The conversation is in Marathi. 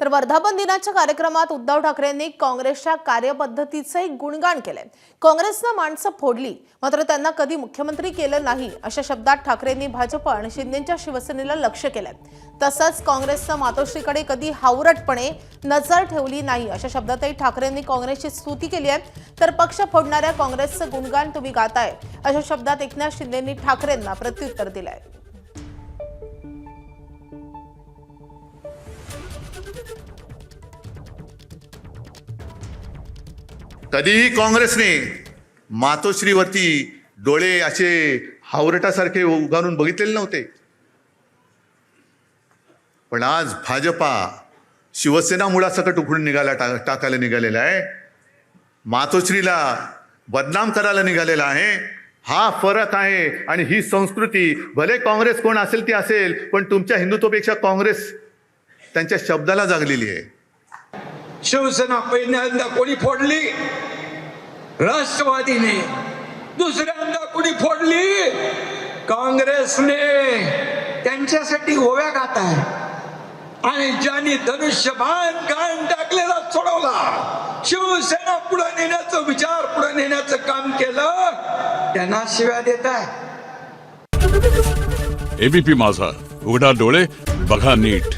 तर वर्धापन दिनाच्या कार्यक्रमात उद्धव ठाकरेंनी काँग्रेसच्या कार्यपद्धतीचे गुणगान केले। काँग्रेसने माणसं फोडली मात्र त्यांना कधी मुख्यमंत्री केलं नाही अशा शब्दात ठाकरेंनी भाजप आणि शिंदेच्या शिवसेनेला लक्ष्य केले। तसंच काँग्रेसने मातोश्रीकडे कधी हावरटपणे नजर ठेवली नाही अशा शब्दातही ठाकरेंनी काँग्रेसची स्तुती केली आहे। तर पक्ष फोडणाऱ्या काँग्रेसचं गुणगान तुम्ही गाताय अशा शब्दात एकनाथ शिंदेंनी ठाकरेंना प्रत्युत्तर दिलंय। कधीही काँग्रेसने मातोश्रीवरती डोळे असे हावरटासारखे उगारून बघितलेले नव्हते, पण आज भाजपा शिवसेना मुळासकट उखडून टाकायला निघालेला आहे, मातोश्रीला बदनाम करायला निघालेला आहे। हा फरक आहे आणि ही संस्कृती भले काँग्रेस कोण असेल ती असेल, पण तुमच्या हिंदुत्वापेक्षा काँग्रेस त्यांच्या शब्दाला जागलेली आहे। शिवसेना पहिल्यांदा कोणी फोडली? राष्ट्रवादीने। दुसऱ्यांदा कोणी फोडली? काँग्रेसने। त्यांच्यासाठी ओव्या गात आहे आणि ज्यांनी धनुष्यबाण गाण टाकलेला सोडवला, शिवसेना पुढे नेण्याचं विचार पुढे नेण्याचं काम केलं, त्यांना शिव्या देत आहे। एबीपी माझा, उघडा डोळे बघा नीट।